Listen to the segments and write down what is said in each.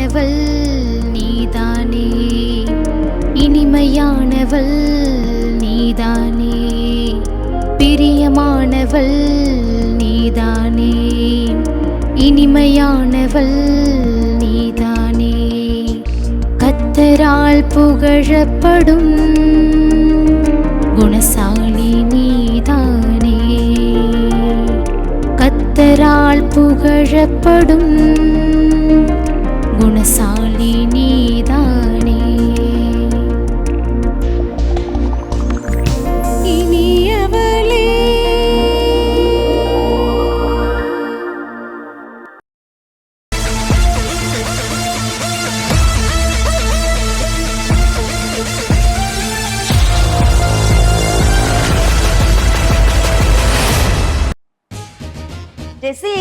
இனிமையானவள் நீதானே, இனிமையானவள் நீதானே, பிரியமானவள் நீதானே, இனிமையானவள் நீதானே. கர்த்தரால் புகழப்படும் குணசாலி நீதானே, கர்த்தரால் புகழப்படும் குணசாலி நீதானே. இனியவளே ஜெசி,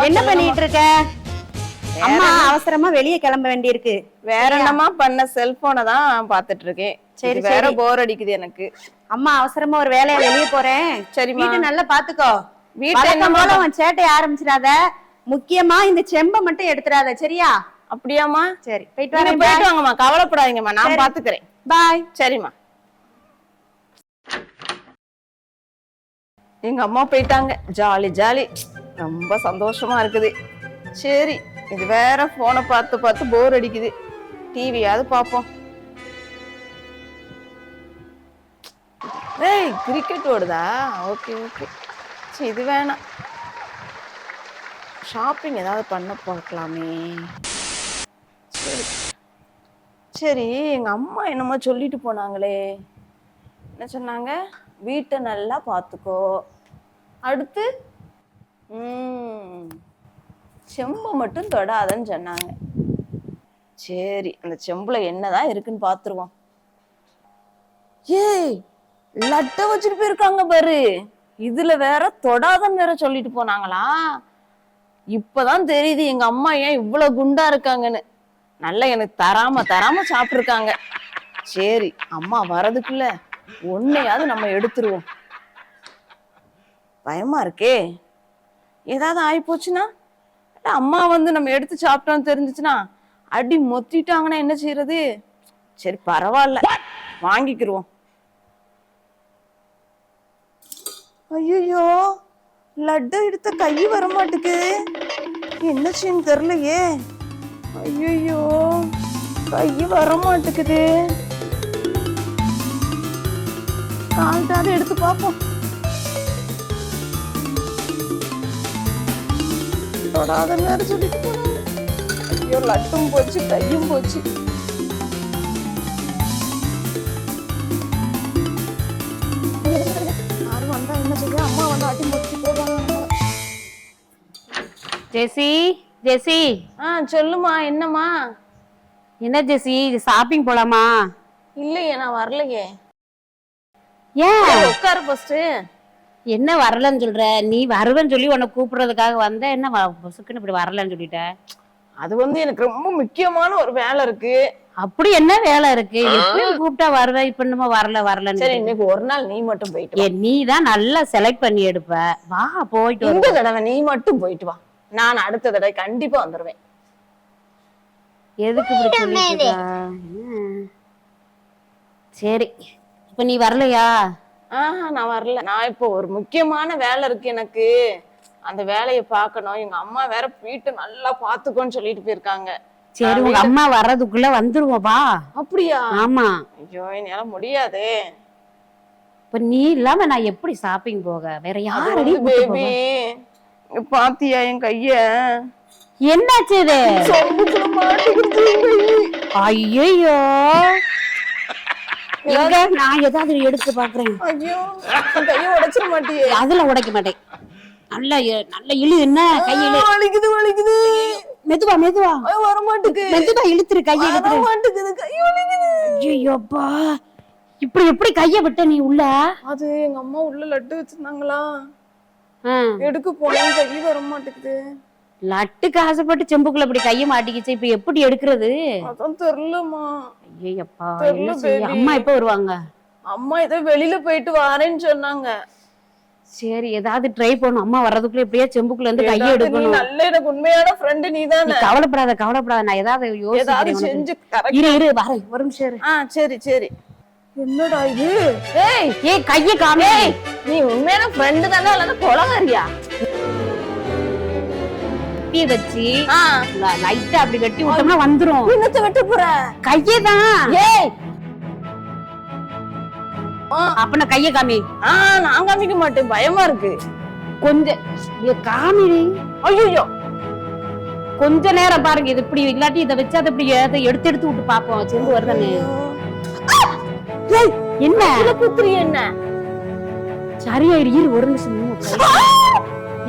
என்ன பண்ணிட்டு இருக்க? அம்மா அவசரமா வெளியே கிளம்ப வேண்டியிருக்கு. வேற என்னமா பண்ண, செல்போனை தான் பாத்துட்டு இருக்கேன். சரி, வேற போர் அடிக்குது எனக்கு. அம்மா அவசரமா ஒரு வேலையா வெளியே போறேன். சரிம்மா. வீட்டை நல்லா பாத்துக்கோ. வீட்டை போல உன் சேட்டை ஆரம்பிச்சிடாத. முக்கியமா இந்த செம்ப மட்டும் எடுத்துடாத, சரியா? அப்படியாமா? சரி, போயிட்டு வாங்கம்மா, கவலைப்படாதீங்கம்மா, நான் பாத்துக்கிறேன். பாய். சரிம்மா. எங்க அம்மா போயிட்டாங்க. ஜாலி ஜாலி, ரொம்ப சந்தோஷமா இருக்குது. சரி, இது வேற போனை பார்த்து பார்த்து போர் அடிக்குது. டிவியாவது பார்ப்போம். ஏய், கிரிக்கெட் ஓடுதா? Okay okay. சரி, இது வேணாம். ஷாப்பிங் ஏதாவது பண்ண பார்க்கலாமே. சரி சரி, எங்க அம்மா என்னமோ சொல்லிட்டு போனாங்களே. என்ன சொன்னாங்க? வீட்டை நல்லா பார்த்துக்கோ, அடுத்து செம்பை மட்டும் தொடாதன்னு சொன்னாங்க. சரி, அந்த செம்புல என்னதான் இருக்குன்னு பாத்துருவோம். ஏய், லட்டை வச்சுட்டு போயிருக்காங்க பாரு. இதுல வேற தொடாதன்னு வேற சொல்லிட்டு போனாங்களா? இப்பதான் தெரியுது எங்க அம்மா ஏன் இவ்வளவு குண்டா இருக்காங்கன்னு. நல்லா எனக்கு தராம சாப்பிட்டுருக்காங்க. சரி, அம்மா வரதுக்குள்ள ஒன்னையாவது நம்ம எடுத்துருவோம். பயமா இருக்கே, ஏதாவது ஆயிப்போச்சுன்னா, அம்மா வந்து நம்ம எடுத்து சாப்பிட்டோம்னு தெரிஞ்சிச்சுன்னா அடி மொத்திட்டாங்கன்னா என்ன செய்யறது? சரி, பரவாயில்ல, வாங்கிக்கிருவோம். ஐயோ, லட்டு எடுத்த கை வர மாட்டுக்கு, என்ன செய்யன்னு தெரியலையே. ஐயோ, கை வர மாட்டுக்குது. கால்ட்டாவது எடுத்து பார்ப்போம். தொடாதன்னு வேற சொல்லிட்டு போனாங்க. ஐயோ, லட்டும் போச்சு, கையும் போச்சு. யாரும் வந்தா என்ன செய்ய? அம்மா வந்து ஆட்டி முடிச்சு போவாங்க. ஜெசி, ஜெசி. சொல்லுமா, என்னம்மா? என்ன ஜெசி, ஷாப்பிங் போலாமா? இல்லையே, நான் வரலையே. ஏன்? உட்காரு ஃபர்ஸ்ட். என்ன வரலன்னு சொல்ற? நீ வருவேன்னு சொல்லி உன்னை கூப்பிடுறதுக்காக வந்த, என்ன பொசுக்குன்னு இப்படி வரலன்னு சொல்லிட்ட? அது வந்து எனக்கு ரொம்ப முக்கியமான ஒரு வேலை இருக்கு. அப்படி என்ன வேலை இருக்கு? எப்படி கூப்பிட்டா வருவேன், இப்ப என்னமோ வரலன்னு. சரி, இன்னைக்கு ஒரு நாள் நீ மட்டும் போயிட்டு வா. நீ தான் நல்லா செலக்ட் பண்ணி எடுப்ப. வா, போயிட்டு இந்த தடவை நீ மட்டும் போயிட்டு வா. நான் அடுத்த தடவை கண்டிப்பா வந்துருவேன். எதுக்கு இப்படி சொல்லிட்டு இருக்க? சரி, இப்ப நீ வரலையா? நான் வரல. நான் இப்போ ஒரு முக்கியமான வேலை இருக்கு எனக்கு. அந்த வேலையை பார்க்கணும். எங்க அம்மா வேற வீட்டை நல்லா பாத்துக்கோன்னு சொல்லிட்டு போயிருக்காங்க. சரி, உங்க அம்மா வர்றதுக்குள்ள வந்துருவோம்பா. அப்படியா? ஆமா. ஐயோ, என்னால முடியாதே. இப்ப நீ இல்லாம நான் எப்படி ஷாப்பிங் போக? வேற யாரு? பேபி, பாத்தியா என் கைய? என்னாச்சு இது? ஐயோ, நான் ஏதாவது எடுத்து பாக்குறேன். ஐயோ, கைய உடைச்சிட மாட்டியே? அதெல்லாம் உடைக்க மாட்டேன். நல்ல இழு. என்ன கையில வலிக்குது? மெதுவா வர மாட்டுக்கு. மெதுவா இழுத்துரு, கையை இழுத்துரு. மாட்டுக்குது, கை வலிக்குது. ஐயோப்பா, இப்படி எப்படி கைய விட்ட நீ உள்ள? அது எங்க அம்மா உள்ள லட்டு வச்சிருந்தாங்களா, எடுக்க போனேன், கை வர மாட்டேங்குது. லட்டுக்கு ஆசைப்பட்டு செம்புக்குள்ள இப்படி கைய மாட்டிக்கிச்சு, இப்ப எப்படி எடுக்கிறது? அதான் தெரியலமா. அம்மா எப்ப வருவாங்க? அம்மா ஏதோ வெளியில போயிட்டு வரேன்னு சொன்னாங்க. சரி ஏதாவது ட்ரை பண்ணும். அம்மா வர்றதுக்குள்ள எப்படியா செம்புக்குள்ள இருந்து கையை நீ எடுக்கணும். நல்ல எனக்கு உண்மையான ஃப்ரெண்டு நீ நீதானே. கவலைப்படாத நான் ஏதாவது ஏதாவது யோசிக்கிறேன். செஞ்சு இரு வரேன் ஒரு நிமிஷம் இரு. சரி சரி. என்னடா இது? ஏய் கையை காமி. நீ உண்மையான ஃப்ரெண்டு தானே இல்ல கொலகாரியா? கட்டிய வச்சு லைட்டா அப்படி வெட்டி விட்டோம்னா வந்துரும். என்னத்த வெட்ட போற? கையே தான். ஏய் அப்ப நான் கையை காமி. நான் காமிக்க மாட்டேன், பயமா இருக்கு. கொஞ்சம் காமி. ஐயோ கொஞ்ச நேரம் பாருங்க. இது இப்படி இல்லாட்டி இதை வச்சு அதை இப்படி எடுத்து எடுத்து விட்டு பாப்போம் செம்பு வருதானே. என்ன குத்துறி? என்ன சரியாயிரு. இரு ஒரு நிமிஷம்.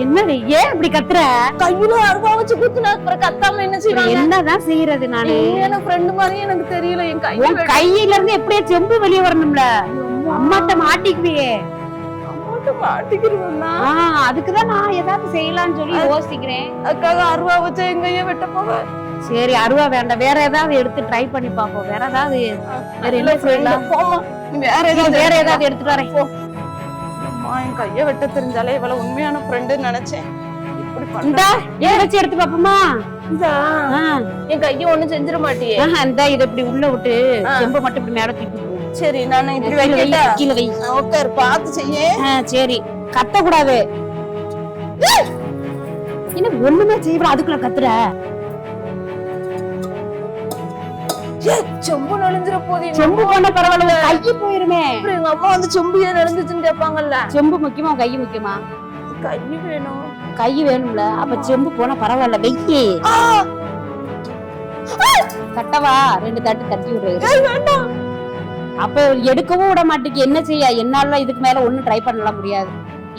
என்ன ஏன் இப்படி கத்துற? கையில அருவா வச்சு குத்துனா அப்புறம் கத்தாம என்ன செய்வாங்க? என்னதான் செய்யறது? நானு என்ன ஃப்ரெண்ட் மாதிரி எனக்கு தெரியல. என் கையில இருந்து எப்படியே செம்பு வெளியே வரணும்ல. அம்மாட்ட மாட்டிக்குவியே. அம்மாட்ட மாட்டிக்கிறோம்னா அதுக்குதான் நான் ஏதாவது செய்யலாம்னு சொல்லி யோசிக்கிறேன். அதுக்காக அருவா வச்சு எங்கேயே வெட்ட போவேன். சரி அருவா வேண்டாம், வேற ஏதாவது எடுத்து ட்ரை பண்ணி பாப்போம். வேற ஏதாவது வேற என்ன செய்யலாம்? வேற ஏதாவது எடுத்துட்டு வரேன். என் கைய வெட்ட தெரிஞ்சாலே இவ்வளவு உண்மையான ஃப்ரெண்டுன்னு நினைச்சேன். இப்படி பண்ணா வச்சு எடுத்து பாப்போமா? என் கைய ஒண்ணு செஞ்சிட மாட்டியே. இந்த இதை இப்படி உள்ள விட்டு செம்பு மட்டும் இப்படி மேல தூக்கி. சரி நான் இப்படி வைக்கட்டா? கீழே வை. உட்கார், பார்த்து செய்ய. சரி கத்த கூடாது. என்ன ஒண்ணுமே செய்யற அதுக்குள்ள கத்துற? செம்பு நெளிஞ்சிர போதே. செம்பு பண்ண பரவாயில்ல, கையை போயிருமே. எங்க அம்மா வந்து செம்பு ஏன் நெளிஞ்சிச்சுன்னு கேட்பாங்கல்ல. செம்பு முக்கியமா கை முக்கியமா? கை வேணும். கை வேணும்ல, அப்ப செம்பு போனா பரவாயில்ல. வெய்யி தட்டவா? 2 தட்டு தட்டி விடுறது. அப்ப எடுக்கவும் விட மாட்டேங்க. என்ன செய்ய? என்னால இதுக்கு மேல ஒண்ணும் ட்ரை பண்ணலாம் முடியாது.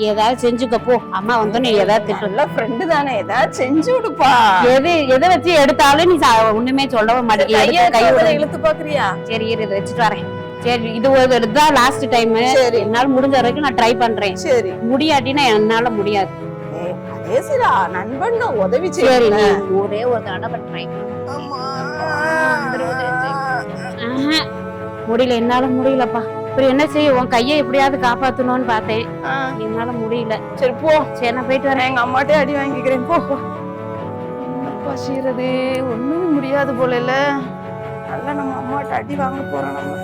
ஏதாவது செஞ்சுக்க போ. அம்மா வந்தோன்னு ஏதாவது நல்ல ஃப்ரெண்டு தானே, ஏதாவது செஞ்சு விடுப்பா. எதை வச்சு எடுத்தாலும் நீ ஒண்ணுமே சொல்லவும் மாட்டேங்க. கையோட இழுத்து பாக்குறியா? சரி இதை வச்சுட்டு வரேன். சரி இது இதுதான் லாஸ்ட் டைம். என்னால முடிஞ்ச வரைக்கும் நான் ட்ரை பண்றேன். சரி முடியாட்டினா என்னால முடியாது. பேசுறா நண்பன் உதவி. சரி ஒரே ஒரு தடவை பண்றேன். முடியல, என்னால முடியலப்பா. அப்புறம் என்ன செய்ய? உன் கையை எப்படியாவது காப்பாத்தணும்னு பார்த்தேன். என்னால முடியல. சரி போ. சரி நான் போயிட்டு வரேன். எங்க அம்மாட்டே அடி வாங்கிக்கிறேன். போ. என்னப்பா செய்யறது? ஒண்ணுமே முடியாது போல இல்ல. நல்லா நம்ம அம்மாட்ட அடி வாங்க போறோம் நம்ம.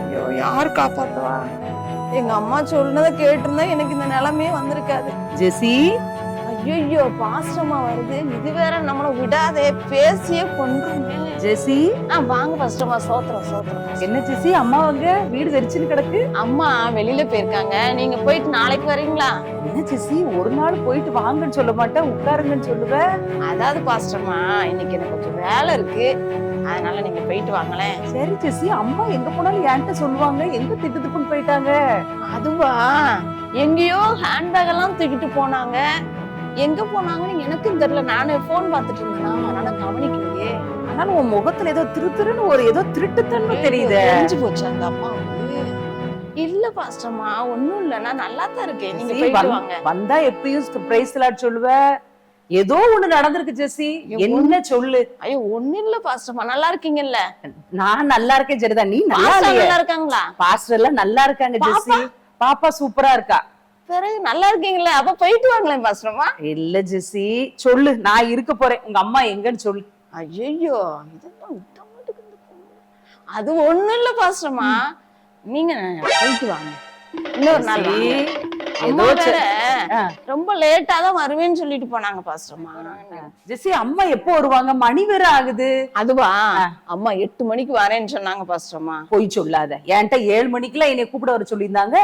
ஐயோ யாரு காப்பாத்துவா? எங்க அம்மா சொன்னதை கேட்டிருந்தா எனக்கு இந்த நிலைமையே வந்திருக்காது. ஜெசி ஐயோ பாஸ்டமா வருது. இது வேற நம்மள விடாதே, பேசியே கொன்றுமே. ஜெசி வாங்க பாஸ்டமா. சோத்திரம் சோத்திரம். என்ன ஜெசி, அம்மா அவங்க வீடு வெறிச்சுன்னு கிடக்கு? அம்மா வெளியில போயிருக்காங்க, நீங்க போயிட்டு நாளைக்கு வரீங்களா? என்ன ஜெசி, ஒரு நாள் போயிட்டு வாங்கன்னு சொல்ல மாட்டேன், உட்காருங்கன்னு சொல்லுவ. அதாவது பாஸ்டமா இன்னைக்கு எனக்கு கொஞ்சம் வேலை இருக்கு, அதனால நீங்க போயிட்டு வாங்களேன். சரி ஜெசி, அம்மா எங்க போனாலும் என்கிட்ட சொல்லுவாங்க, எங்க திட்டுன்னு போயிட்டாங்க? அதுவா, எங்கேயோ ஹேண்ட்பேக் எல்லாம் தூக்கிட்டு போனாங்க. எங்க போனாங்கன்னு எனக்கும் தெரியல. நானு போன் பாத்துட்டு இருந்தேனா, அதனால கவனிக்கலையே. ஆனாலும் உன் முகத்துல ஏதோ திருத்துருன்னு ஒரு ஏதோ திருட்டுத்தன்மை தெரியுது. தெரிஞ்சு போச்சு அந்த அம்மாவுக்கு. இல்ல பாஸ்டமா ஒண்ணும் இல்ல, நான் நல்லா தான் இருக்கேன். நீங்க போயிட்டு வாங்க. வந்தா எப்பயும் பிரைஸ் லாட் சொல்லுவ, ஏதோ ஒண்ணு நடந்திருக்கு ஜெசி, என்ன சொல்லு? ஐயோ ஒண்ணு இல்ல பாஸ்டமா, நல்லா இருக்கீங்கல்ல? நான் நல்லா இருக்கேன் ஜெரிதா, நீ நல்லா இருக்காங்களா? பாஸ்டர் எல்லாம் நல்லா இருக்காங்க ஜெசி, பாப்பா சூப்பரா இருக்கா. பிறகு நல்லா இருக்கீங்களா? அப்ப போயிட்டு வாங்களேன் பாஸ்டமா. இல்ல ஜெசி சொல்லு, நான் இருக்க போறேன், உங்க அம்மா எங்கன்னு சொல்லு. ஐயோ அது ஒண்ணும் இல்ல பாஸ்டமா, நீங்க போயிட்டு வாங்க. இன்னொரு நாள் ரொம்ப லேட்டா தான் வருவேன்னு சொல்லிட்டு போனாங்க பாஸ்டமா. ஜெசி அம்மா எப்போ வருவாங்க? மணி வேற ஆகுது. அதுவா, அம்மா 8 மணிக்கு வரேன்னு சொன்னாங்க பாஸ்டமா. போய் சொல்லாத, என்கிட்ட 7 மணிக்குலாம் என்னை கூப்பிட வர சொல்லியிருந்தாங்க.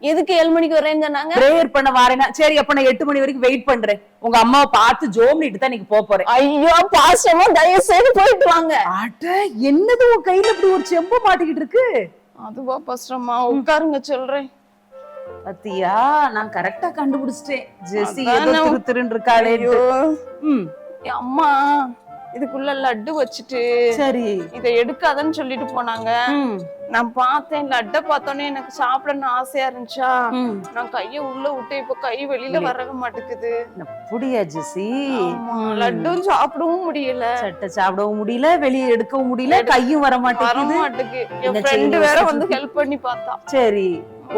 எதுக்கு 7 மணிக்கு வரேன்னு சொன்னாங்க? பிரேயர் பண்ண வரேன்னா. சரி அப்ப நான் 8 மணி வரைக்கும் வெயிட் பண்றேன். உங்க அம்மாவை பார்த்து ஜோம்னிட்டு தான் நீங்க போறேன். ஐயோ பாஸ்டமா தயவு செய்து போயிட்டு வாங்க. அட என்னது உன் கையில இப்படி ஒரு செம்பு மாட்டிக்கிட்டு இருக்கு? அதுவா பாஸ்டமா, உட்காருங்க சொல்றேன். பத்தியா, நான் கரெக்டா கண்டுபிடிச்சிட்டேன். ஜெசி ஏதோ திருன்னு இருக்காளே. அம்மா இதுக்குள்ள லட்டு வச்சுட்டு சரி இதை எடுக்காதன்னு சொல்லிட்டு போனாங்க. நான் பார்த்தேன், லட்ட பார்த்தோன்னே எனக்கு சாப்பிடணும்னு ஆசையா இருந்துச்சா, நான் கைய உள்ள விட்டு இப்ப கை வெளியில வரவே மாட்டேங்குது. அப்படியா ஜெசி? லட்டும் சாப்பிடவும் முடியல, சட்டை சாப்பிடவும் முடியல, வெளியே எடுக்கவும் முடியல, கையும் வர மாட்டேங்குது. என் ஃப்ரெண்டு வேற வந்து ஹெல்ப் பண்ணி பார்த்தா. சரி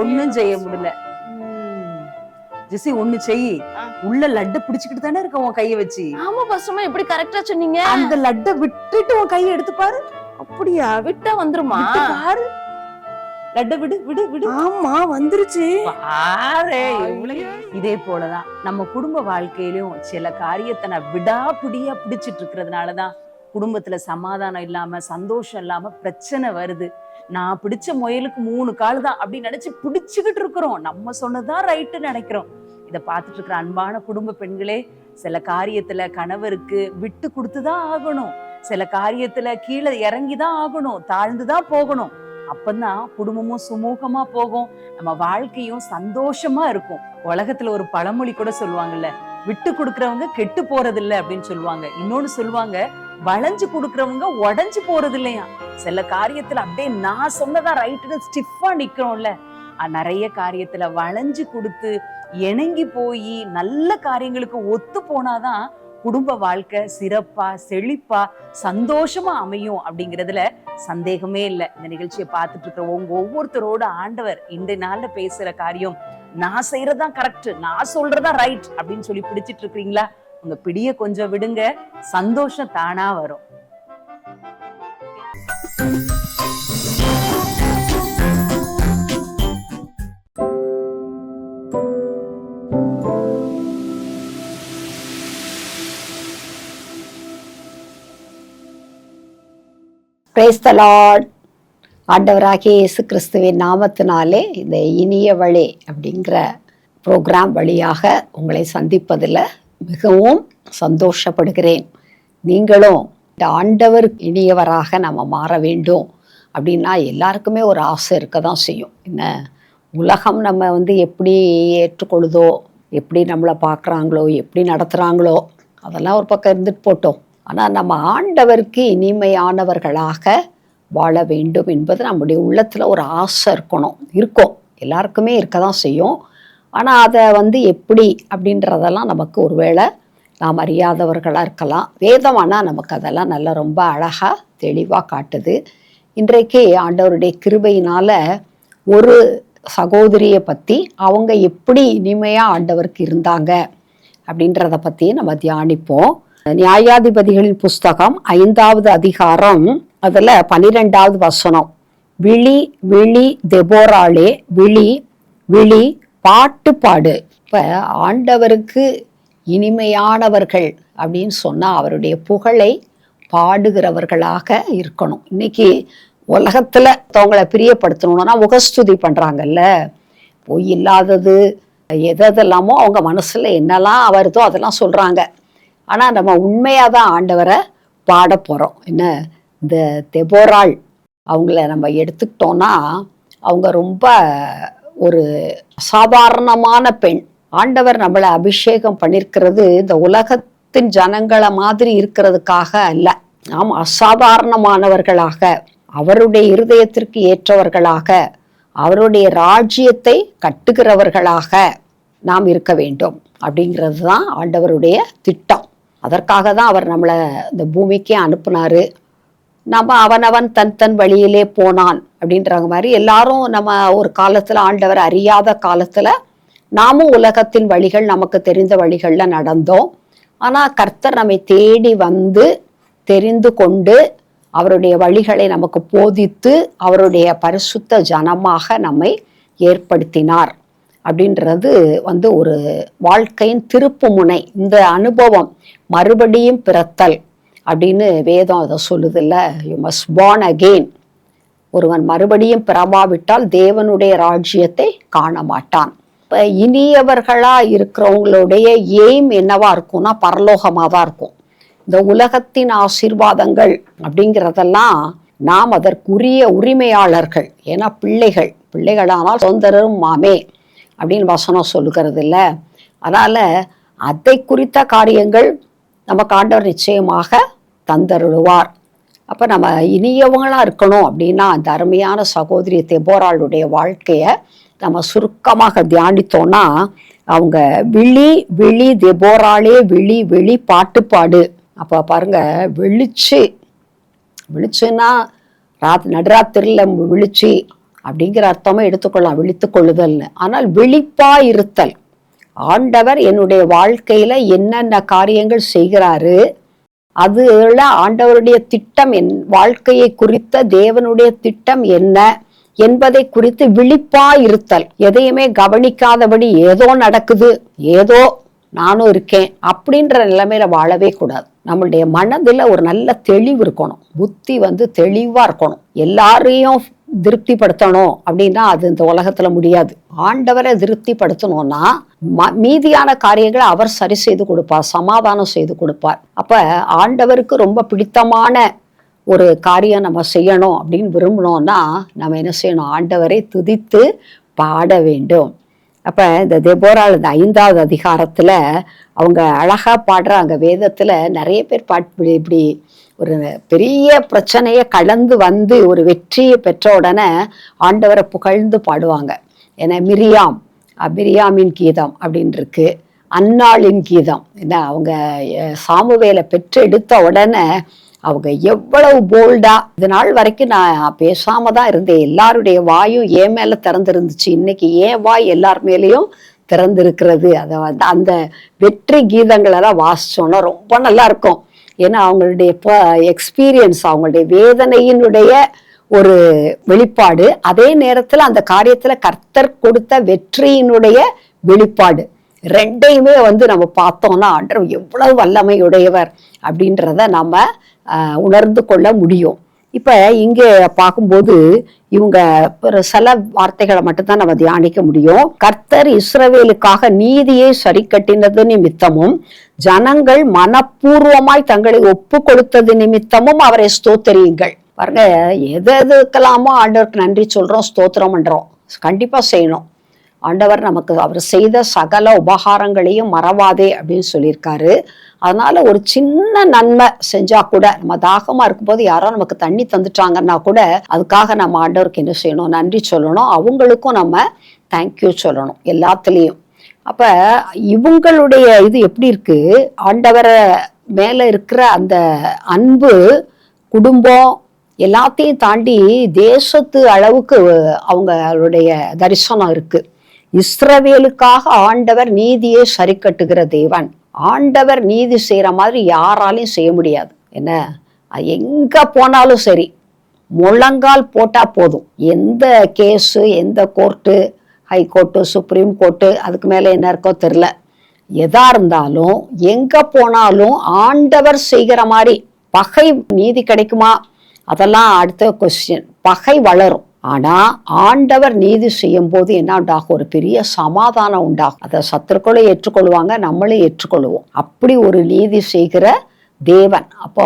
ஒண்ணும் செய்ய முடியல. ஜெசி ஒண்ணு செய், ஆ. உள்ள லட்டு பிடிச்சுக்கிட்டு தானே இருக்க உன் கைய வச்சு. ஆமா பசுமா, எப்படி கரெக்டா சொன்னீங்க. அந்த லட்டை விட்டுட்டு உன் கையை எடுத்து பாரு. அப்படியா? விட்டா வந்துருமா? விட்டு பாரு, லட்டை விடு விடு விடு. ஆமா வந்துருச்சு. பாரு, இதே போலதான் நம்ம குடும்ப வாழ்க்கையிலும் சில காரியத்தை நான் விடாப்பிடியா பிடிச்சிட்டு இருக்கிறதுனாலதான் குடும்பத்துல சமாதானம் இல்லாம சந்தோஷம் இல்லாம பிரச்சனை வருது. நான் பிடிச்ச முயலுக்கு 3 கால் தான் அப்படின்னு நினைச்சு பிடிச்சுக்கிட்டு இருக்கிறோம். நம்ம சொன்னதான் ரைட்டுன்னு நினைக்கிறோம். இதை பார்த்துட்டு இருக்கிற அன்பான குடும்ப பெண்களே, சில காரியத்துல கணவருக்கு விட்டு கொடுத்துதான் ஆகணும். சில காரியத்துல கீழே இறங்கிதான் ஆகணும், தாழ்ந்துதான் போகணும். அப்பதான் குடும்பமும் சுமூகமா போகும், நம்ம வாழ்க்கையும் சந்தோஷமா இருக்கும். உலகத்துல ஒரு பழமொழி கூட சொல்லுவாங்கல்ல, விட்டு கொடுக்கறவங்க கெட்டு போறது இல்லை அப்படின்னு சொல்லுவாங்க. இன்னொன்னு சொல்லுவாங்க, வளைஞ்சு கொடுக்கறவங்க உடைஞ்சு போறது இல்லையா. சில காரியத்துல அப்படியே நான் சொன்னதா ரைட்டுன்னு ஸ்டிஃபா நிக்கிறோம்ல, நிறைய காரியத்துல வளைஞ்சு கொடுத்து இணங்கி போய் நல்ல காரியங்களுக்கு ஒத்து போனாதான் குடும்ப வாழ்க்கை சிறப்பா செழிப்பா சந்தோஷமா அமையும் அப்படிங்கிறதுல சந்தேகமே இல்லை. இந்த நிகழ்ச்சியை பார்த்துட்டு இருக்கிற உங்க ஒவ்வொருத்தரோட ஆண்டவர் இந்த நாள்ல பேசுற காரியம், நான் செய்யறதா கரெக்ட், நான் சொல்றதா ரைட் அப்படின்னு சொல்லி பிடிச்சிட்டு இருக்கிறீங்களா? உங்க பிடிய கொஞ்சம் விடுங்க, சந்தோஷம் தானா வரும். Praise the Lord. ஆண்டவராகிய இயேசு கிறிஸ்துவின் நாமத்தினாலே இந்த இனிய வழி அப்படிங்கிற ப்ரோக்ராம் வழியாக உங்களை சந்திப்பதில் மிகவும் சந்தோஷப்படுகிறேன். நீங்களும் இந்த ஆண்டவர் இனியவராக நம்ம மாற வேண்டும் அப்படின்னா எல்லாருக்குமே ஒரு ஆசை இருக்க தான் செய்யும். என்ன, உலகம் நம்ம எப்படி ஏற்றுக்கொள்ளுதோ, எப்படி நம்மளை பார்க்குறாங்களோ, எப்படி நடத்துகிறாங்களோ, அதெல்லாம் ஒரு பக்கம் இருந்துட்டு போட்டோம். ஆனால் நம்ம ஆண்டவருக்கு இனிமையானவர்களாக வாழ வேண்டும் என்பது நம்முடைய உள்ளத்தில் ஒரு ஆசை இருக்கும். எல்லாருக்குமே இருக்க தான் செய்யும். ஆனால் அதை எப்படி அப்படின்றதெல்லாம் நமக்கு ஒருவேளை நாம் அறியாதவர்களாக இருக்கலாம். வேதம் ஆனால் நமக்கு அதெல்லாம் நல்லா ரொம்ப அழகாக தெளிவாக காட்டுது. இன்றைக்கு ஆண்டவருடைய கிருபையினால் ஒரு சகோதரியை பற்றி அவங்க எப்படி இனிமையாக ஆண்டவருக்கு இருந்தாங்க அப்படின்றத பற்றி நம்ம தியானிப்போம். நியாயாதிபதிகளின் புஸ்தகம் 5வது அதிகாரம் அதில் 12வது வசனம், விழி விழி தெபோராளே, விழி விழி பாட்டு பாடு. இப்போ ஆண்டவருக்கு இனிமையானவர்கள் அப்படின்னு சொன்னால் அவருடைய புகழை பாடுகிறவர்களாக இருக்கணும். இன்னைக்கு உலகத்தில் அவங்கள பிரியப்படுத்தணும்னா முகஸ்துதி பண்ணுறாங்கல்ல, பொய் இல்லாதது எதெல்லாமோ அவங்க மனசில் என்னெல்லாம் வருதோ அதெல்லாம் சொல்கிறாங்க. ஆனால் நம்ம உண்மையாக தான் ஆண்டவரை பாட போகிறோம். என்ன, இந்த தெபோராள் அவங்கள நம்ம எடுத்துக்கிட்டோன்னா அவங்க ரொம்ப ஒரு சாதாரணமான பெண். ஆண்டவர் நம்மளை அபிஷேகம் பண்ணியிருக்கிறது இந்த உலகத்தின் ஜனங்களை மாதிரி இருக்கிறதுக்காக அல்ல. நாம் அசாதாரணமானவர்களாக, அவருடைய இருதயத்திற்கு ஏற்றவர்களாக, அவருடைய ராஜ்யத்தை கட்டுகிறவர்களாக நாம் இருக்க வேண்டும் அப்படிங்கிறது தான் ஆண்டவருடைய திட்டம். அதற்காக தான் அவர் நம்மளை இந்த பூமிக்கே அனுப்புனாரு. நம்ம அவனவன் தன் தன் வழியிலே போனான் அப்படின்ற மாதிரி எல்லாரும் நம்ம ஒரு காலத்தில் ஆண்டவர் அறியாத காலத்தில் நாமும் உலகத்தின் வழிகள் நமக்கு தெரிந்த வழிகளில் நடந்தோம். ஆனால் கர்த்தர் நம்மை தேடி வந்து தெரிந்து கொண்டு அவருடைய வழிகளை நமக்கு போதித்து அவருடைய பரிசுத்த ஜனமாக நம்மை ஏற்படுத்தினார் அப்படின்றது ஒரு வாழ்க்கையின் திருப்பு முனை. இந்த அனுபவம் மறுபடியும் பிறத்தல் அப்படின்னு வேதம் அதை சொல்லுதில்ல, யூ மஸ்ட் பார்ன் அகெயின். ஒருவன் மறுபடியும் பிறவாவிட்டால் தேவனுடைய ராஜ்யத்தை காண மாட்டான். இப்போ இனியவர்களாக இருக்கிறவங்களுடைய எய்ம் என்னவா இருக்கும்னா பரலோகமாக தான் இருக்கும். இந்த உலகத்தின் ஆசீர்வாதங்கள் அப்படிங்கிறதெல்லாம் நாம் அதற்குரிய உரிமையாளர்கள். ஏன்னா பிள்ளைகளானால் சுதந்திரம் மாமே அப்படின்னு வசனம் சொல்லுகிறது இல்லை. அதனால் அதை குறித்த காரியங்கள் நமக்கு ஆண்டவர் நிச்சயமாக தந்தருளுவார். அப்போ நம்ம இனியவங்களாக இருக்கணும் அப்படின்னா அந்த அருமையான சகோதரி தெபோராளுடைய வாழ்க்கையை நம்ம சுருக்கமாக தியானித்தோன்னா, அவங்க விழி விழி தெபோராளே, விழி விழி பாட்டு பாடு. அப்போ பாருங்க, விழிச்சுன்னா நடுராத்திரியில் விழிச்சு அப்படிங்கிற அர்த்தமும் எடுத்துக்கொள்ளலாம், விழித்து கொள்ளுதல்னு. ஆனால் விழிப்பா இருத்தல், ஆண்டவர் என்னுடைய வாழ்க்கையில என்னென்ன காரியங்கள் செய்கிறாரு, அதுல ஆண்டவருடைய திட்டம், என் வாழ்க்கையை குறித்த தேவனுடைய திட்டம் என்ன என்பதை குறித்து விழிப்பா இருத்தல். எதையுமே கவனிக்காதபடி ஏதோ நடக்குது, ஏதோ நானும் இருக்கேன் அப்படின்ற நிலைமையில வாழவே கூடாது. நம்மளுடைய மனதுல ஒரு நல்ல தெளிவு இருக்கணும், புத்தி தெளிவா இருக்கணும். எல்லாரையும் திருப்திப்படுத்தணும் அப்படின்னா அது இந்த உலகத்துல முடியாது. ஆண்டவரை திருப்திப்படுத்தணும்னா மீதியான காரியங்களை அவர் சரி செய்து கொடுப்பார், சமாதானம் செய்து கொடுப்பார். அப்ப ஆண்டவருக்கு ரொம்ப பிடித்தமான ஒரு காரியம் நம்ம செய்யணும் அப்படின்னு விரும்பணும்னா நம்ம என்ன செய்யணும்? ஆண்டவரை துதித்து பாட வேண்டும். அப்ப இந்த தெபோராள் இந்த 5வது அதிகாரத்துல அவங்க அழகா பாடுறாங்க. வேதத்துல நிறைய பேர் இப்படி ஒரு பெரிய பிரச்சனையை கடந்து ஒரு வெற்றியை பெற்ற உடனே ஆண்டவரை புகழ்ந்து பாடுவாங்க. ஏன்னா மிரியாமின் கீதம் அப்படின்னு இருக்கு, அன்னாளின் கீதம். என்ன, அவங்க சாமுவேலை பெற்று எடுத்த உடனே அவங்க எவ்வளவு போல்டா, இது நாள் வரைக்கும் நான் பேசாம தான் இருந்தேன், எல்லாருடைய வாயும் என் மேல திறந்திருந்துச்சு, இன்னைக்கு ஏன் வாய் எல்லார் மேலேயும் திறந்திருக்கிறது. அதை அந்த வெற்றி கீதங்களெல்லாம் வாசிச்சோன்னா ரொம்ப நல்லா இருக்கும். ஏன்னா அவங்களுடைய எக்ஸ்பீரியன்ஸ், அவங்களுடைய வேதனையினுடைய ஒரு வெளிப்பாடு, அதே நேரத்துல அந்த காரியத்துல கர்த்தர் கொடுத்த வெற்றியினுடைய வெளிப்பாடு, ரெண்டையுமே நம்ம பார்த்தோம்னா ஆண்டவர் எவ்வளவு வல்லமையுடையவர் அப்படின்றத நம்ம உணர்ந்து கொள்ள முடியும். இப்ப இங்க பார்க்கும்போது இவங்க சில வார்த்தைகளை மட்டும்தான் நம்ம தியானிக்க முடியும். கர்த்தர் இஸ்ரவேலுக்காக நீதியை சரி கட்டினது நிமித்தமும் ஜனங்கள் மனப்பூர்வமாய் தங்களை ஒப்பு கொடுத்தது நிமித்தமும் அவரை ஸ்தோத்தரியுங்கள். பாருங்க, எதுக்கெல்லாமோ ஆண்டவருக்கு நன்றி சொல்றோம், ஸ்தோத்திரம் பண்றோம். கண்டிப்பா செய்யணும். ஆண்டவர் நமக்கு அவர் செய்த சகல உபகாரங்களையும் மறவாதே அப்படின்னு சொல்லியிருக்காரு. அதனால ஒரு சின்ன நன்மை செஞ்சா கூட, நம்ம தாகமா இருக்கும்போது யாரோ நமக்கு தண்ணி தந்துட்டாங்கன்னா கூட அதுக்காக நம்ம ஆண்டவருக்கு என்ன செய்யணும்? நன்றி சொல்லணும். அவங்களுக்கும் நம்ம தேங்க்யூ சொல்லணும் எல்லாத்துலேயும். அப்ப இவங்களுடைய இது எப்படி இருக்கு? ஆண்டவரை மேல இருக்கிற அந்த அன்பு, குடும்பம் எல்லாத்தையும் தாண்டி தேசத்து அளவுக்கு அவங்களுடைய தரிசனம் இருக்கு. இஸ்ரவேலுக்காக ஆண்டவர் நீதியை சரி கட்டுகிற தேவன். ஆண்டவர் நீதி செய்யற மாதிரி யாராலையும் செய்ய முடியாது. என்ன, எங்க போனாலும் சரி, முழங்கால் போட்டா போதும். எந்த கேஸு, எந்த court, high court, supreme court, அதுக்கு மேல என்ன இருக்கோ தெரியல, எதா இருந்தாலும் எங்க போனாலும் ஆண்டவர் செய்கிற மாதிரி பகை நீதி கிடைக்குமா? அதெல்லாம் அடுத்த கொஸ்டின். பகை வளரும். ஆனா ஆண்டவர் நீதி செய்யும் போது என்ன உண்டாகும்? ஒரு பெரிய சமாதானம் உண்டாகும். அதை சத்துருக்களும் ஏற்றுக்கொள்வாங்க, நம்மளும் ஏற்றுக்கொள்வோம். அப்படி ஒரு நீதி செய்கிற தேவன். அப்போ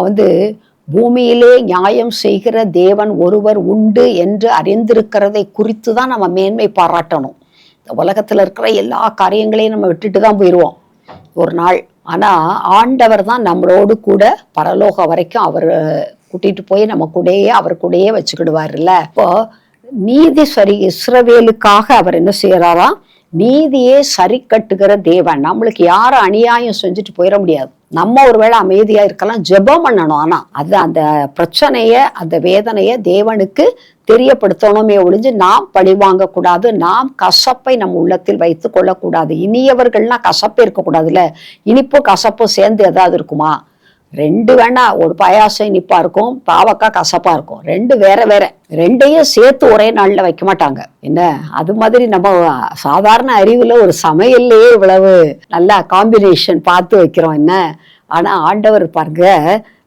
பூமியிலே நியாயம் செய்கிற தேவன் ஒருவர் உண்டு என்று அறிந்திருக்கிறதை குறித்து தான் நம்ம மேன்மை பாராட்டணும். உலகத்துல இருக்கிற எல்லா காரியங்களையும் நம்ம விட்டுட்டு தான் போயிடுவோம் ஒரு நாள். ஆனா ஆண்டவர் தான் நம்மளோடு கூட பரலோகம் வரைக்கும் அவர் கூட்டிட்டு போய் நம்ம கூடயே அவர் கூடயே வச்சுக்கிடுவாருல்ல. இப்போ நீதி சரி, இஸ்ரவேலுக்காக அவர் என்ன செய்யறாராம்? நீதியே சரி கட்டுகிற தேவன். நம்மளுக்கு யாரும் அநியாயம் செஞ்சுட்டு போயிட முடியாது. நம்ம ஒருவேளை அமைதியா இருக்கலாம், ஜெபம் பண்ணணும். ஆனா அது அந்த பிரச்சனைய, அந்த வேதனைய தேவனுக்கு தெரியப்படுத்தணுமே ஒழிஞ்சு நாம் பழி வாங்க கூடாது, நாம் கசப்பை நம் உள்ளத்தில் வைத்து கொள்ளக்கூடாது. இனியவர்கள்னா கசப்பே இருக்கக்கூடாதுல்ல. இனிப்பு கசப்பு சேர்ந்து ஏதாவது இருக்குமா? ரெண்டு வேணா, ஒரு பாயாசம் இனிப்பா இருக்கும், பாவக்காய் கசப்பா இருக்கும். ரெண்டு வேற வேற, ரெண்டையும் சேர்த்து ஒரே நாள்ல வைக்க மாட்டாங்க. என்ன, அது மாதிரி நம்ம சாதாரண அறிவுல ஒரு சமையல்லையே இவ்வளவு நல்லா காம்பினேஷன் பார்த்து வைக்கிறோம். என்ன, ஆனா ஆண்டவர் பாருங்க,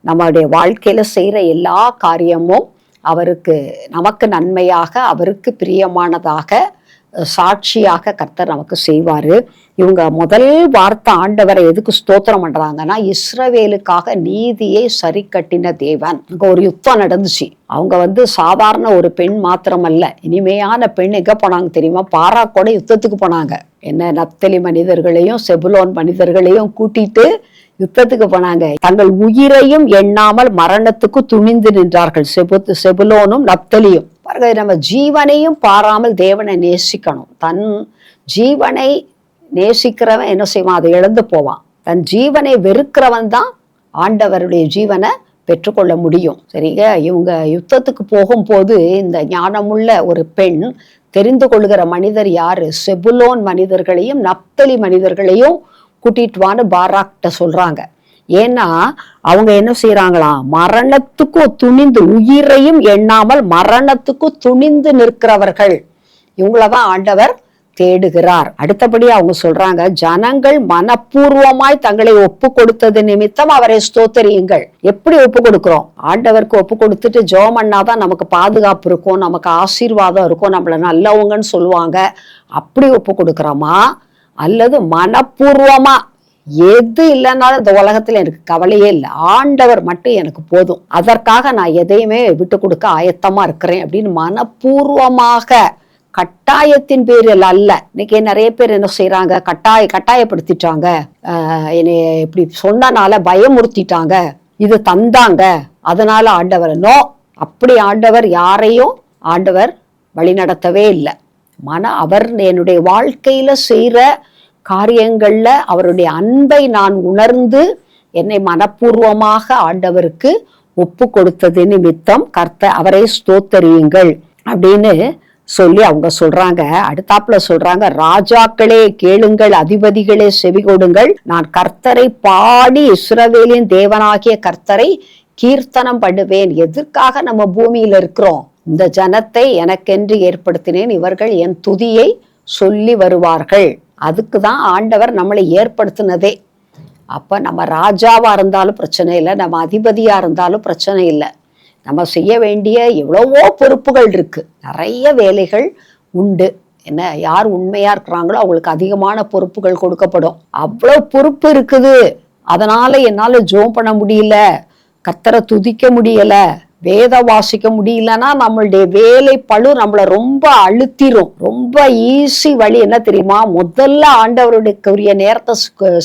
நம்மளுடைய வாழ்க்கையில செய்யற எல்லா காரியமும் அவருக்கு, நமக்கு நன்மையாக, அவருக்கு பிரியமானதாக, சாட்சியாக கர்த்தர் நமக்கு செய்வாரு. இவங்க முதல் வார்த்தை ஆண்டவரை எதுக்கு ஸ்தோத்திரம் பண்றாங்கன்னா, இஸ்ரவேலுக்காக நீதியை சரி கட்டின தேவன். அங்க ஒரு யுத்தம் நடந்துச்சு. அவங்க சாதாரண ஒரு பெண் மாத்திரமல்ல, இனிமையான பெண். எங்க போனாங்க தெரியுமா? பாராக்கோட யுத்தத்துக்கு போனாங்க. என்ன, நப்தலி மனிதர்களையும் செபுலோன் மனிதர்களையும் கூட்டிட்டு யுத்தத்துக்கு போனாங்க. தங்கள் உயிரையும் எண்ணாமல் மரணத்துக்கு துணிந்து நின்றார்கள், செபுலோனும் நப்தலியும். பாருங்க, நம்ம ஜீவனையும் பாராமல் தேவனை நேசிக்கணும். தன் ஜீவனை நேசிக்கிறவன் என்ன செய்வான்? அதை இழந்து போவான். தன் ஜீவனை வெறுக்கிறவன் தான் ஆண்டவருடைய ஜீவனை பெற்றுக்கொள்ள முடியும். சரிங்க, இவங்க யுத்தத்துக்கு போகும்போது இந்த ஞானமுள்ள ஒரு பெண் தெரிந்து கொள்கிற மனிதர் யாரு? செபுலோன் மனிதர்களையும் நப்தலி மனிதர்களையும் கூட்டிட்டு வான்னு பாராக்கிட்ட சொல்றாங்க. ஏன்னா அவங்க என்ன செய்யறாங்களாம், மரணத்துக்கும் துணிந்து, உயிரையும் எண்ணாமல் மரணத்துக்கும் துணிந்து நிற்கிறவர்கள், இவங்களதான் ஆண்டவர் தேடுகிறார். அடுத்தபடி அவங்க சொல்றாங்க, ஜனங்கள் மனப்பூர்வமாய் தங்களை ஒப்பு கொடுத்தது நிமித்தம் அவரை ஸ்தோத்தரியுங்கள். எப்படி ஒப்பு கொடுக்கிறோம்? ஆண்டவருக்கு ஒப்பு கொடுத்துட்டு ஜெபம் பண்ணாதான் நமக்கு பாதுகாப்பு இருக்கும், நமக்கு ஆசீர்வாதம் இருக்கும், நம்மள நல்லவங்கன்னு சொல்லுவாங்க. அப்படி ஒப்பு கொடுக்கிறோமா, அல்லது மனப்பூர்வமா எது இல்லைன்னாலும் இந்த உலகத்துல எனக்கு கவலையே இல்லை, ஆண்டவர் மட்டும் எனக்கு போதும், அதற்காக நான் எதையுமே விட்டு கொடுக்க ஆயத்தமா இருக்கிறேன் அப்படின்னு மனப்பூர்வமாக, கட்டாயத்தின் பேரில் அல்ல. இன்னைக்கு நிறைய பேர் என்ன செய்யறாங்க, கட்டாயப்படுத்திட்டாங்க, என்னை இப்படி சொன்னனால பயமுறுத்திட்டாங்க, இது தந்தாங்க, அதனால ஆண்டவர். நோ, அப்படி ஆண்டவர் யாரையும் ஆண்டவர் வழி நடத்தவே இல்லை. அவர் என்னுடைய வாழ்க்கையில செய்யற காரியங்கள்ல அவருடைய அன்பை நான் உணர்ந்து என்னை மனப்பூர்வமாக ஆண்டவருக்கு ஒப்பு கொடுத்தது நிமித்தம் அவரை ஸ்தோத்தரியுங்கள் அப்படின்னு சொல்லி அவங்க சொல்றாங்க. அடுத்தாப்புல சொல்றாங்க, ராஜாக்களே கேளுங்கள், அதிபதிகளே செவி கொடுங்கள், நான் கர்த்தரை பாடி இஸ்ரவேலின் தேவனாகிய கர்த்தரை கீர்த்தனம் பண்ணுவேன். எதற்காக நம்ம பூமியில இருக்கிறோம்? இந்த ஜனத்தை எனக்கென்று ஏற்படுத்தினேன், இவர்கள் என் துதியை சொல்லி வருவார்கள். அதுக்குதான் ஆண்டவர் நம்மளை ஏற்படுத்தினதே. அப்ப நம்ம ராஜாவா இருந்தாலும் பிரச்சனை இல்லை, நம்ம அதிபதியா இருந்தாலும் பிரச்சனை இல்லை. நம்ம செய்ய வேண்டிய எவ்வளவோ பொறுப்புகள் இருக்கு, நிறைய வேலைகள் உண்டு. என்ன, யார் உண்மையா இருக்கிறாங்களோ அவங்களுக்கு அதிகமான பொறுப்புகள் கொடுக்கப்படும். அவ்வளவு பொறுப்பு இருக்குது. அதனால என்னால ஜெபம் பண்ண முடியல, கர்த்தரை துதிக்க முடியல, வேத வாசிக்க முடியலன்னா நம்மளுடைய வேலை பளு நம்மள ரொம்ப அழுத்திரும். ரொம்ப ஈஸி வழி என்ன தெரியுமா? முதல்ல ஆண்டவருடைய நேரத்தை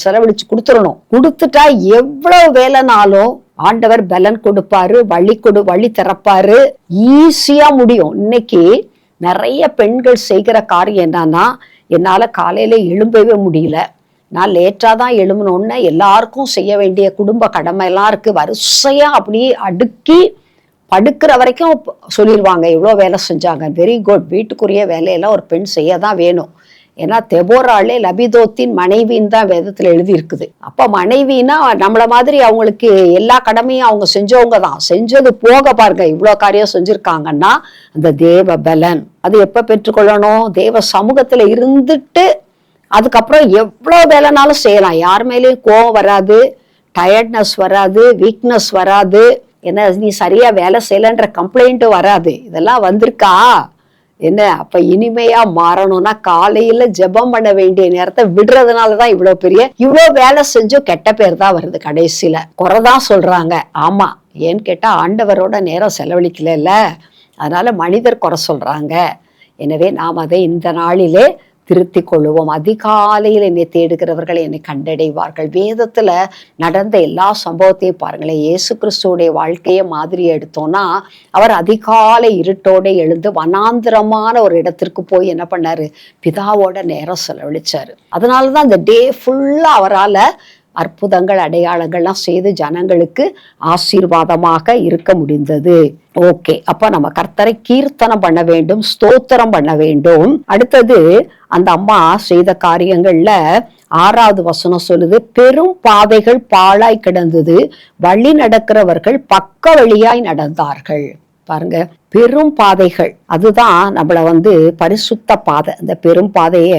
செலவழிச்சு கொடுத்துடணும். கொடுத்துட்டா எவ்வளவு வேலைனாலும் ஆண்டவர் பலன் கொடுப்பாரு, வழி திறப்பாரு, ஈஸியா முடியும். இன்னைக்கு நிறைய பெண்கள் செய்கிற காரியம் என்னன்னா, என்னால காலையில எழும்பவே முடியல, நான் லேட்டா தான் எழும்பணும்னு எல்லாருக்கும் செய்ய வேண்டிய குடும்ப கடமை எல்லாம் இருக்கு, வரிசையா அப்படியே அடுக்கி படுக்கிற வரைக்கும் சொல்லிடுவாங்க எவ்வளோ வேலை செஞ்சாங்க. Very good. வீட்டுக்குரிய வேலையெல்லாம் ஒரு பெண் செய்ய தான் வேணும். ஏன்னா தெபோராளே லபிதோத்தின் மனைவின்னு தான் வேதத்துல எழுதி இருக்குது. அப்ப மனைவினா நம்மள மாதிரி அவங்களுக்கு எல்லா கடமையும் அவங்க செஞ்சவங்க தான். செஞ்சது போக பாருங்க இவ்வளோ காரியம் செஞ்சிருக்காங்கன்னா அந்த தேவ பலன். அது எப்ப பெற்றுக்கொள்ளணும்? தேவ சமூகத்துல இருந்துட்டு அதுக்கப்புறம் எவ்வளோ வேலைனாலும் செய்யலாம். யார் மேலேயும் கோவம் வராது, டயர்ட்னஸ் வராது, வீக்னஸ் வராது, என்ன நீ சரியா வேலை செய்யலன்ற கம்ப்ளைண்ட் வராது. இதெல்லாம் வந்திருக்கா என்ன? அப்ப இனிமையா மாறணும்னா காலையில ஜெபம் பண்ண வேண்டிய நேரத்தை விடுறதுனாலதான் இவ்வளவு வேலை செஞ்சும் கெட்ட பேர் தான் வருது. கடைசியில குறைதான் சொல்றாங்க. ஆமா, ஏன்னு கேட்டா ஆண்டவரோட நேரம் செலவழிக்கல, அதனால மனிதர் குறை சொல்றாங்க. எனவே நாம் அதை இந்த நாளிலே திருத்திக் கொள்ளுவோம். அதிகாலையில் என்னை தேடுகிறவர்கள் என்னை கண்டடைவார்கள். வேதத்துல நடந்த எல்லா சம்பவத்தையும் பாருங்களேன். இயேசு கிறிஸ்துவோடைய வாழ்க்கையை மாதிரி எடுத்தோம்னா அவர் அதிகாலை இருட்டோட எழுந்து வனாந்திரமான ஒரு இடத்திற்கு போய் என்ன பண்ணாரு? பிதாவோட நேரம் செலவழிச்சாரு. அதனாலதான் அந்த டே ஃபுல்லா அவரால் அற்புதங்கள் அடையாளங்கள்லாம் செய்து ஜனங்களுக்கு ஆசீர்வாதமாக இருக்க முடிந்தது. ஓகே, அப்ப நம்ம கர்த்தரை கீர்த்தனம் பண்ண வேண்டும், ஸ்தோத்திரம் பண்ண வேண்டும். அடுத்தது அந்த அம்மா செய்த காரியங்கள்ல 6வது வசனம் சொல்லுது, பெரும் பாதைகள் பாழாய் கிடந்தது, வழி நடக்கிறவர்கள் பக்க வழியாய் நடந்தார்கள். பாருங்க, பெரும் பாதைகள், அதுதான் நம்மள பரிசுத்த பாதை. அந்த பெரும் பாதைய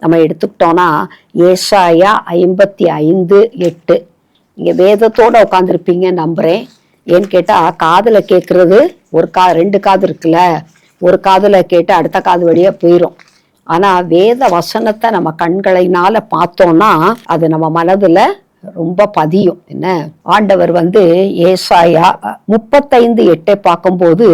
நம்ம எடுத்துக்கிட்டோம்னா ஏசாயா 55:8. நீங்க வேதத்தோட உட்காந்துருப்பீங்க நம்புறேன். ஏன்னு கேட்டா காதுல கேட்கறது ஒரு 2 காது இருக்குல்ல, ஒரு காதுல கேட்டு அடுத்த காது வழியா போயிரும். ஆனா வேத வசனத்தை நம்ம கண்களினால பார்த்தோம்னா அது நம்ம மனதுல ரொம்ப பதியும். என்ன, ஆண்டவர் ஏசாயா 35:8 பார்க்கும்போது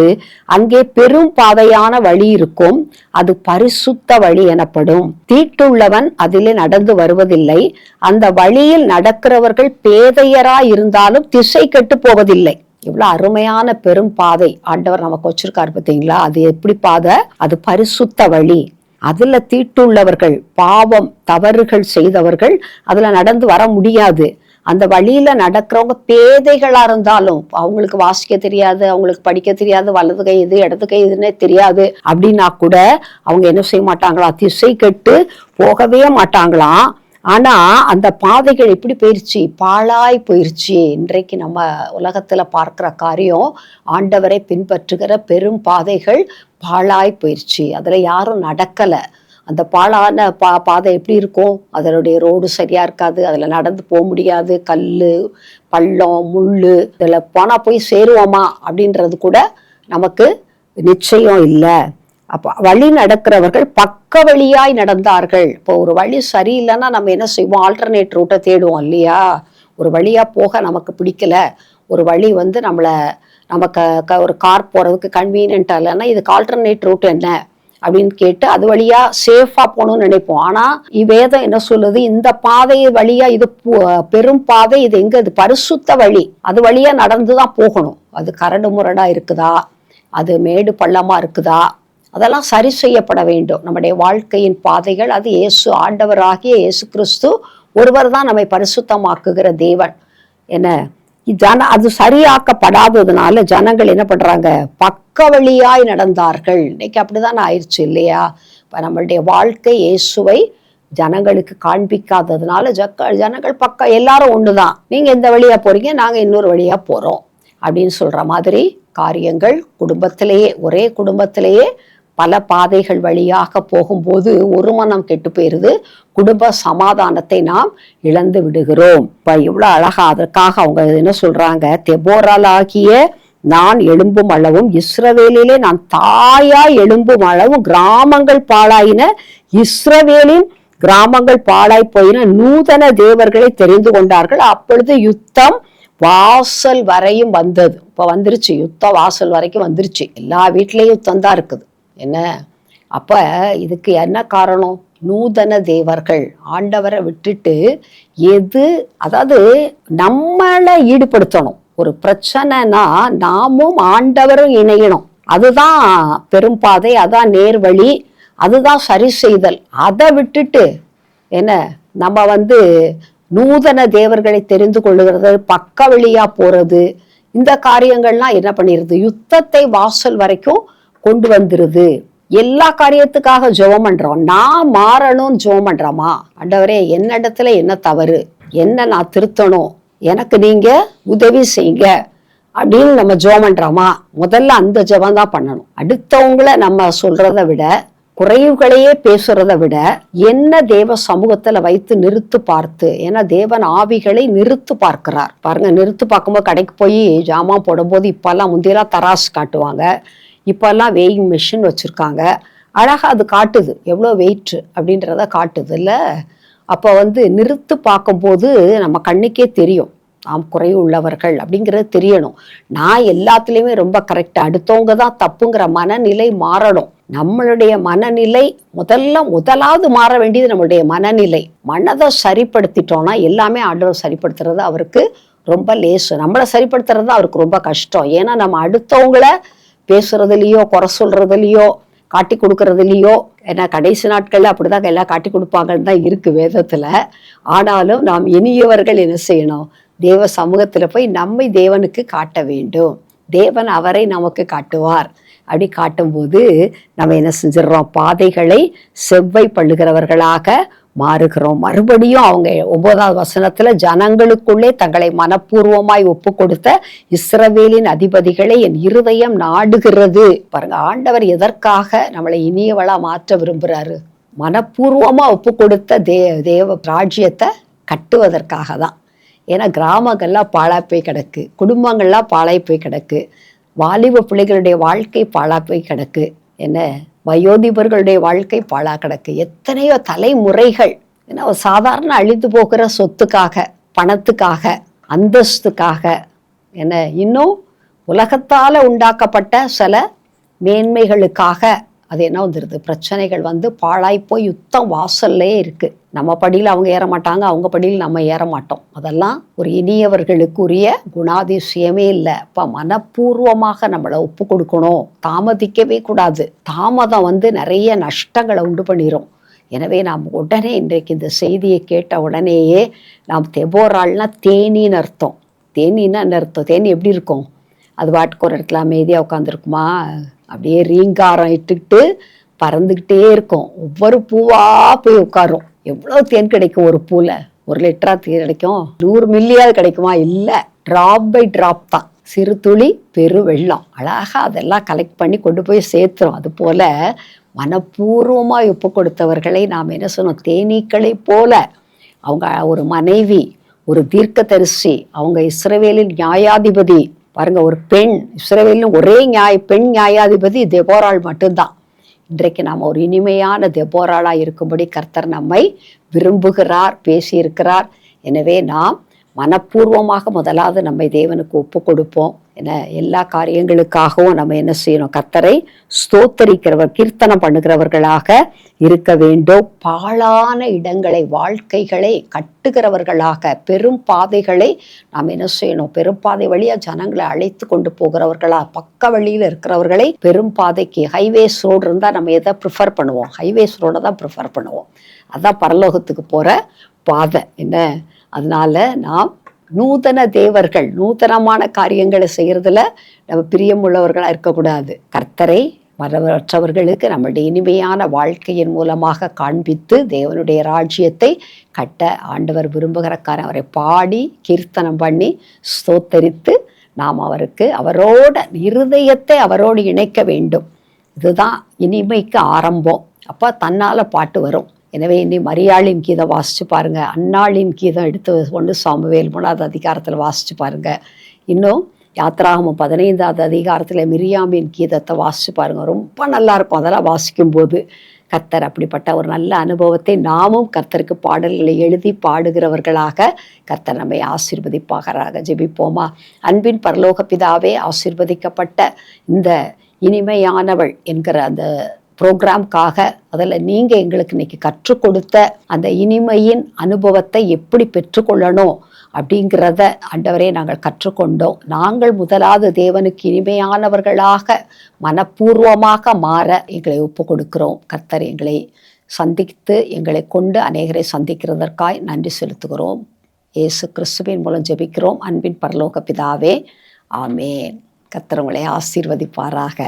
அங்கே பெரும் பாதையான வழி இருக்கும், அது பரிசுத்த வழி எனப்படும், தீட்டுள்ளவன் அதிலே நடந்து வருவதில்லை, அந்த வழியில் நடக்கிறவர்கள் பேதையரா இருந்தாலும் திசை கெட்டு போவதில்லை. இவ்வளவு அருமையான பெரும் பாதை ஆண்டவர் நமக்கு வச்சிருக்காரு பார்த்தீங்களா? அது எப்படி பாதை? அது பரிசுத்த வழி. அதுல தீட்டுள்ளவர்கள், பாவம் தவறுகள் செய்தவர்கள் அதுல நடந்து வர முடியாது. அந்த வழியில நடக்கிறவங்க பேதைகளா இருந்தாலும், அவங்களுக்கு வாசிக்க தெரியாது, அவங்களுக்கு படிக்க தெரியாது, வலது கை இது இடது கை இதுன்னே தெரியாது அப்படின்னா கூட அவங்க என்ன செய்ய மாட்டாங்களா, திசை கெட்டு போகவே மாட்டாங்களாம். ஆனா அந்த பாதைகள் எப்படி போயிருச்சு, பாழாய் போயிருச்சு. இன்றைக்கு நம்ம உலகத்துல பார்க்கிற காரியம், ஆண்டவரை பின்பற்றுகிற பெரும் பாதைகள் பாழாய் போயிருச்சு. அதுல யாரும் நடக்கல. அந்த பாழான பாதை எப்படி இருக்கும், அதனுடைய ரோடு சரியா இருக்காது, அதுல நடந்து போக முடியாது, கல்லு பள்ளம் முள்ளு, இதுல போனா போய் சேருவோமா அப்படின்றது கூட நமக்கு நிச்சயம் இல்லை. அப்போ வழி நடக்கிறவர்கள் பக்க வழியாய் நடந்தார்கள். இப்போ ஒரு வழி சரியில்லைன்னா நம்ம என்ன செய்வோம், ஆல்டர்னேட் ரூட்டை தேடுவோம் இல்லையா. ஒரு வழியா போக நமக்கு பிடிக்கல, ஒரு வழி வந்து நமக்கு ஒரு கார் போறதுக்கு கன்வீனியன்ட்டா இல்லைன்னா இதுக்கு ஆல்டர்னேட் ரூட் என்ன அப்படின்னு கேட்டு அது வழியா சேஃபா போகணும்னு நினைப்போம். ஆனா வேதம் என்ன சொல்லுது, இந்த பாதை வழியா, இது பெரும் பாதை, இது எங்க, இது பரிசுத்த வழி, அது வழியா நடந்துதான் போகணும். அது கரடு முரடா இருக்குதா, அது மேடு பள்ளமா இருக்குதா, அதெல்லாம் சரி செய்யப்பட வேண்டும். நம்முடைய வாழ்க்கையின் பாதைகள், அது இயேசு, ஆண்டவராகிய இயேசு கிறிஸ்து ஒருவர் தான் நம்மை பரிசுத்தமாக்குகிற தேவன். என்ன அது சரியாக்கப்படாததுனால ஜனங்கள் என்ன பண்றாங்க, பக்க வழியாய் நடந்தார்கள். இன்னைக்கு அப்படிதான் ஆயிடுச்சு இல்லையா. இப்ப நம்மளுடைய வாழ்க்கை இயேசுவை ஜனங்களுக்கு காண்பிக்காததுனால ஜனங்கள் பக்கம் எல்லாரும் ஒண்ணுதான், நீங்க இந்த வழியா போறீங்க, நாங்க இன்னொரு வழியா போறோம் அப்படின்னு சொல்ற மாதிரி காரியங்கள் குடும்பத்திலேயே, ஒரே குடும்பத்திலேயே பல பாதைகள் வழியாக போகும்போது ஒரு மனம் கெட்டு போயிருது, குடும்ப சமாதானத்தை நாம் இழந்து விடுகிறோம். இப்ப இவ்வளவு அழகா அதற்காக அவங்க என்ன சொல்றாங்க, தெபோராலாகிய நான் எழும்பும் அளவும் இஸ்ரவேலிலே நான் தாயாய் எழும்பும் அளவும் கிராமங்கள் பாழாயின, இஸ்ரவேலின் கிராமங்கள் பாழாய் போயின, நூதன தேவர்களை தெரிந்து கொண்டார்கள். அப்பொழுது யுத்தம் வாசல் வரையும் வந்தது. இப்ப வந்துருச்சு, யுத்தம் வாசல் வரைக்கும் வந்துருச்சு. எல்லா வீட்லயும் யுத்தம் தான் இருக்குது. என்ன அப்ப இதுக்கு என்ன காரணம், நூதன தேவர்கள். ஆண்டவரை விட்டுட்டு அதாவது நம்மளை ஈடுபடுத்தணும். ஒரு பிரச்சனைனா நாமும் ஆண்டவரும் இணையணும். அதுதான் பெரும் பாதை, அதான் நேர்வழி, அதுதான் சரி செய்தல். அதை விட்டுட்டு என்ன நம்ம நூதன தேவர்களை தெரிந்து கொள்ளுகிறது, பக்க வழியா போறது, இந்த காரியங்கள்லாம் என்ன பண்ணிருது, யுத்தத்தை வாசல் வரைக்கும் கொண்டு வந்துருது. எல்லா காரியத்துக்காக ஜெபம் பண்றோம், நான் மாறணும்னு ஜெபம் பண்றோமா, ஆண்டவரே என்னிடத்துல என்ன தவறு, என்ன நான் திருத்தணும், எனக்கு நீங்க உதவி செய்யுங்க அப்படின்னு நம்ம ஜெபம் பண்றோமா. முதல்ல அந்த ஜெபம் தான் பண்ணணும். அடுத்தவங்களை நம்ம சொல்றதை விட, குறைவுகளையே பேசுறதை விட, என்ன தேவ சமூகத்துல வைத்து நிறுத்து பார்த்து, ஏன்னா தேவன் ஆவிகளை நிறுத்து பார்க்கிறார். பாருங்க, நிறுத்து பார்க்கும்போது கடைக்கு போய் ஜாமான் போடும்போது இப்பெல்லாம் முந்தியெல்லாம் தராசு காட்டுவாங்க, இப்பெல்லாம் வெயிங் மிஷின் வச்சிருக்காங்க. அழகா அது காட்டுது எவ்வளோ வெயிட் அப்படின்றத காட்டுது இல்ல. அப்போ நிறுத்து பார்க்கும்போது நம்ம கண்ணுக்கே தெரியும் நாம் குறைவு உள்ளவர்கள் அப்படிங்கிறது தெரியணும். நான் எல்லாத்துலேயுமே ரொம்ப கரெக்ட், அடுத்தவங்க தான் தப்புங்கிற மனநிலை மாறணும். நம்மளுடைய மனநிலை முதலாவது மாற வேண்டியது நம்மளுடைய மனநிலை. மனதை சரிப்படுத்திட்டோம்னா எல்லாமே ஆண்டவர் சரிப்படுத்துறது அவருக்கு ரொம்ப லேசு. நம்மளை சரிப்படுத்துறது அவருக்கு ரொம்ப கஷ்டம். ஏன்னா நம்ம அடுத்தவங்கள பேசுறதுலையோ குறை சொல்றதுலையோ காட்டி கொடுக்கறதுலையோ, ஏன்னா கடைசி நாட்கள்ல அப்படிதான் எல்லாம் காட்டி கொடுப்பாங்கன்னு தான் இருக்கு வேதத்துல. ஆனாலும் நாம் இனியவர்கள் என்ன செய்யணும், தேவ சமூகத்துல போய் நம்மை தேவனுக்கு காட்ட வேண்டும். தேவன் அவரை நமக்கு காட்டுவார். அப்படி காட்டும்போது நம்ம என்ன செஞ்சிடறோம், பாதைகளை செவ்வை பண்ணுகிறவர்களாக மாறுகிறோம். மறுபடியும் அவங்க 9வது வசனத்துல, ஜனங்களுக்குள்ளே தங்களை மனப்பூர்வமாய் ஒப்பு கொடுத்த இஸ்ரவேலின் அதிபதிகளை என் இருதயம் நாடுகிறது. பாருங்க, ஆண்டவர் எதற்காக நம்மளை இனியவளா மாற்ற விரும்புறாரு, மனப்பூர்வமா ஒப்பு கொடுத்த தேவ ராஜ்யத்தை கட்டுவதற்காக தான். ஏன்னா கிராமங்கள்லாம் பாழாய் போய் கிடக்கு, குடும்பங்கள்லாம் பாழாய் போய் கிடக்கு, வாலிப பிள்ளைகளுடைய வாழ்க்கை பாழா போய் கிடக்கு, என்ன வயோதிபர்களுடைய வாழ்க்கை பாழா கிடக்கு. எத்தனையோ தலைமுறைகள் ஏன்னா சாதாரண அழிந்து போகிற சொத்துக்காக, பணத்துக்காக, அந்தஸ்துக்காக, என்ன இன்னும் உலகத்தால உண்டாக்கப்பட்ட சில மேன்மைகளுக்காக அது என்ன வந்துருது, பிரச்சனைகள் பாழாய் போய் யுத்தம் வாசல்லே இருக்கு. நம்ம படியில் அவங்க ஏற மாட்டாங்க, அவங்க படியில் நம்ம ஏற மாட்டோம். அதெல்லாம் ஒரு இனியவர்களுக்குரிய குணாதிசயமே இல்லை. இப்போ மனப்பூர்வமாக நம்மளை ஒப்பு கொடுக்கணும், தாமதிக்கவே கூடாது. தாமதம் நிறைய நஷ்டங்களை உண்டு பண்ணிடும். எனவே நாம் உடனே இன்றைக்கு இந்த செய்தியை கேட்ட உடனேயே நாம் தெபோராள்னா தேனின்னு அர்த்தம். தேனின்னா என்ன அர்த்தம்? தேனி எப்படி இருக்கும்? அது பாட்டுக்கு ஒரு இடத்துல அமைதியாக உட்காந்துருக்குமா? அப்படியே ரீங்காரம் இட்டுக்கிட்டு பறந்துக்கிட்டே இருக்கும். ஒவ்வொரு பூவாக போய் உட்காரும். எவ்வளோ தேன் கிடைக்கும் ஒரு பூவில்? 1 லிட்டரா தேன் கிடைக்கும்? 100 மில்லியாவது கிடைக்குமா? இல்லை, ட்ராப் பை ட்ராப் தான். சிறு துளி பெரு வெள்ளம். அழகாக அதெல்லாம் கலெக்ட் பண்ணி கொண்டு போய் சேர்த்துரும். அதுபோல் மனப்பூர்வமாக ஒப்பு கொடுத்தவர்களை நாம் என்ன சொன்னோம்? தேனீக்களை போல. அவங்க ஒரு மனைவி, ஒரு தீர்க்கதரிசி, அவங்க இஸ்ரவேலின் நியாயாதிபதி. பாருங்க, ஒரு பெண், இஸ்ரவேலின் ஒரே பெண் நியாயாதிபதி தெபோராள் மட்டும்தான். இன்றைக்கு நாம் ஒரு இனிமையான தெபோராளாக இருக்கும்படி கர்த்தர் நம்மை விரும்புகிறார், பேசியிருக்கிறார். எனவே நாம் மனப்பூர்வமாக முதலாவது நம்மை தேவனுக்கு ஒப்பு கொடுப்போம். என்ன, எல்லா காரியங்களுக்காகவும் நம்ம என்ன செய்யணும்? கர்த்தரை ஸ்தோத்தரிக்கிறவர், கீர்த்தனம் பண்ணுகிறவர்களாக இருக்க வேண்டும். பாழான இடங்களை, வாழ்க்கைகளை கட்டுகிறவர்களாக, பெரும் பாதைகளை நாம் என்ன செய்யணும்? பெரும் பாதை வழியாக ஜனங்களை அழைத்து கொண்டு போகிறவர்களா, பக்க வழியில் இருக்கிறவர்களை பெரும் பாதைக்கு, ஹைவேஸ் ரோடு இருந்தால் நம்ம எதை ப்ரிஃபர் பண்ணுவோம்? ஹைவேஸ் ரோடை தான் ப்ரிஃபர் பண்ணுவோம். அதுதான் பரலோகத்துக்கு போகிற பாதை. என்ன, அதனால நாம் நூதன தேவர்கள், நூதனமான காரியங்களை செய்கிறதுல நம்ம பிரியமுள்ளவர்களாக இருக்கக்கூடாது. கர்த்தரை மற்றவர்களுக்கு நம்முடைய இனிமையான வாழ்க்கையின் மூலமாக காண்பித்து தேவனுடைய ராஜ்யத்தை கட்ட ஆண்டவர் விரும்புகிற அவரை பாடி கீர்த்தனம் பண்ணி ஸ்தோத்தரித்து நாம் அவரோட இருதயத்தை அவரோடு இணைக்க வேண்டும். இதுதான் இனிமைக்கு ஆரம்பம். அப்போ தன்னால் பாட்டு வரும். எனவே இன்னி மரியாளின் கீதம் வாசித்து பாருங்கள். அன்னாளின் கீதம் எடுத்து 1 சாமுவேல் 3வது அதிகாரத்தில் வாசித்து பாருங்கள். இன்னும் யாத்ராகமம் 15வது அதிகாரத்தில் மிரியாமின் கீதத்தை வாசித்து பாருங்கள். ரொம்ப நல்லாயிருக்கும் அதெல்லாம் வாசிக்கும்போது. கர்த்தர் அப்படிப்பட்ட ஒரு நல்ல அனுபவத்தை நாமும் கர்த்தருக்கு பாடல்களை எழுதி பாடுகிறவர்களாக கர்த்தர் நம்மை ஆசீர்வதிப்பாக. ஜெபிப்போமா? அன்பின் பரலோக பிதாவே, ஆசீர்வதிக்கப்பட்ட இந்த இனிமையானவள் என்கிற அந்த ப்ரோக்ராம்காக, அதில் நீங்கள் எங்களுக்கு இன்னைக்கு கற்றுக் கொடுத்த அந்த இனிமையின் அனுபவத்தை எப்படி பெற்றுக்கொள்ளணும் அப்படிங்கிறத ஆண்டவரே நாங்கள் கற்றுக்கொண்டோம். நாங்கள் முதலாவது தேவனுக்கு இனிமையானவர்களாக மனப்பூர்வமாக மாற எங்களை ஒப்பு கொடுக்கிறோம். கர்த்தர் எங்களை சந்தித்து எங்களை கொண்டு அநேகரை சந்திக்கிறதற்காய் நன்றி செலுத்துகிறோம். இயேசு கிறிஸ்துவின் மூலம் ஜெபிக்கிறோம் அன்பின் பரலோக பிதாவே, ஆமேன். கர்த்தர் உங்களை ஆசீர்வதிப்பாராக.